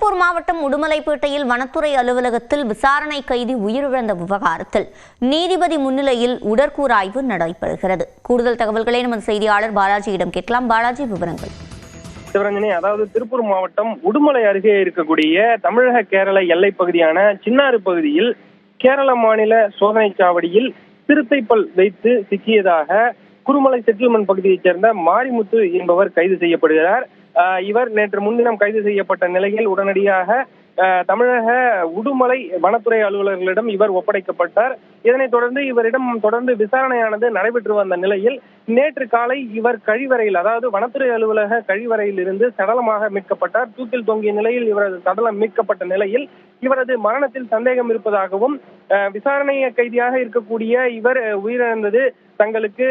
திருப்பூர் மாவட்டம் உடுமலைப்பேட்டையில் வனத்துறை அலுவலகத்தில் விசாரணை கைதி உயிரிழந்த விவகாரத்தில் நீதிபதி முன்னிலையில் உடற்கூறாய்வு நடைபெறுகிறது. கூடுதல் தகவல்களை நமது செய்தியாளர் பாலாஜியிடம் கேட்கலாம். பாலாஜி, விவரங்கள். சிவரஞ்சனி, அதாவது திருப்பூர் மாவட்டம் உடுமலை அருகே இருக்கக்கூடிய தமிழக கேரள எல்லை பகுதியான சின்னாறு பகுதியில் கேரள மாநில சோதனை சாவடியில் சிறுத்தைப்பல் வைத்து சிக்கியதாக குருமலை செட்டில்மெண்ட் பகுதியைச் சேர்ந்த மாரிமுத்து என்பவர் கைது செய்யப்படுகிறார். இவர் நேற்று முன்தினம் கைது செய்யப்பட்ட நிலையில் உடனடியாக தமிழக உடுமலை வனத்துறை அலுவலர்களிடம் இவர் ஒப்படைக்கப்பட்டார். இதனைத் தொடர்ந்து இவரிடம் தொடர்ந்து விசாரணையானது நடைபெற்று வந்த நிலையில் நேற்று காலை இவர் கழிவறையில், அதாவது வனத்துறை அலுவலக கழிவறையில் இருந்து சடலமாக மீட்கப்பட்டார். தூக்கில் தொங்கிய நிலையில் இவரது சடலம் மீட்கப்பட்ட நிலையில் இவரது மரணத்தில் சந்தேகம் இருப்பதாகவும், விசாரணை கைதியாக இருக்கக்கூடிய இவர் உயிரிழந்தது தங்களுக்கு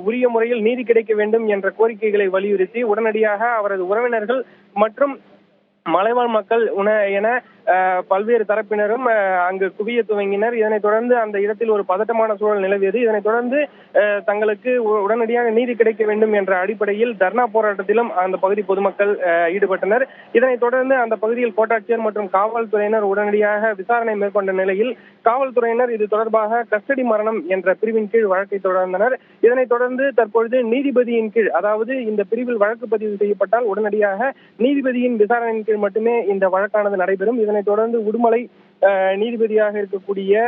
உரிய முறையில் நீதி கிடைக்க வேண்டும் என்ற கோரிக்கைகளை வலியுறுத்தி உடனடியாக அவரது உறவினர்கள் மற்றும் மலைவாழ் மக்கள் என பல்வேறு தரப்பினரும் அங்கு குவிய துவங்கினர். இதனைத் தொடர்ந்து அந்த இடத்தில் ஒரு பதட்டமான சூழல் நிலவியது. இதனைத் தொடர்ந்து தங்களுக்கு உடனடியாக நீதி கிடைக்க வேண்டும் என்ற அடிப்படையில் தர்ணா போராட்டத்திலும் அந்த பகுதி பொதுமக்கள் ஈடுபட்டனர். இதனைத் தொடர்ந்து அந்த பகுதியில் கோட்டாட்சியர் மற்றும் காவல்துறையினர் உடனடியாக விசாரணை மேற்கொண்ட நிலையில் காவல்துறையினர் இது தொடர்பாக கஸ்டடி மரணம் என்ற பிரிவின் கீழ் வழக்கை தொடர்ந்தனர். இதனைத் தொடர்ந்து தற்பொழுது நீதிபதியின் கீழ், அதாவது இந்த பிரிவில் வழக்கு பதிவு செய்யப்பட்டால் உடனடியாக நீதிபதியின் விசாரணையின் கீழ் மட்டுமே இந்த வழக்கானது நடைபெறும். இதனைத் தொடர்ந்து உடுமலை நீதிபதியாக இருக்கக்கூடிய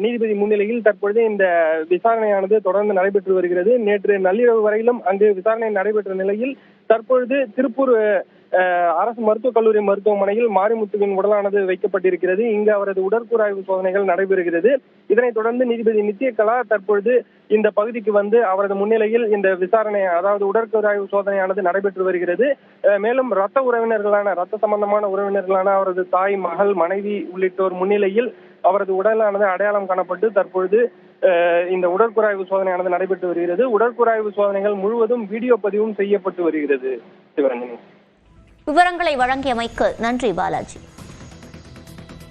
நீதிபதி முன்னிலையில் தற்பொழுது இந்த விசாரணையானது தொடர்ந்து நடைபெற்று வருகிறது. நேற்று நள்ளிரவு வரையிலும் அங்கு விசாரணை நடைபெற்ற நிலையில் தற்பொழுது திருப்பூர் அரசு மருத்துவக் கல்லூரி மருத்துவமனையில் மாரிமுத்துவின் உடலானது வைக்கப்பட்டிருக்கிறது. இங்கு அவரது உடற்கூறாய்வு சோதனைகள் நடைபெறுகிறது. இதனைத் தொடர்ந்து நீதிபதி நித்யகலா தற்பொழுது இந்த பகுதிக்கு வந்து அவரது முன்னிலையில் இந்த விசாரணை, அதாவது உடற்கூறாய்வு சோதனையானது நடைபெற்று வருகிறது. மேலும் ரத்த சம்பந்தமான உறவினர்களான அவரது தாய், மகள், மனைவி உள்ளிட்டோர் முன்னிலையில் அவரது உடலானது அடையாளம் காணப்பட்டு தற்பொழுது இந்த உடற்கூறாய்வு சோதனையானது நடைபெற்று வருகிறது. உடற்கூறாய்வு சோதனைகள் முழுவதும் வீடியோ பதிவும் செய்யப்பட்டு வருகிறது. சிவரஞ்சனி, விவரங்களை வழங்கியமைக்கு நன்றி பாலாஜி.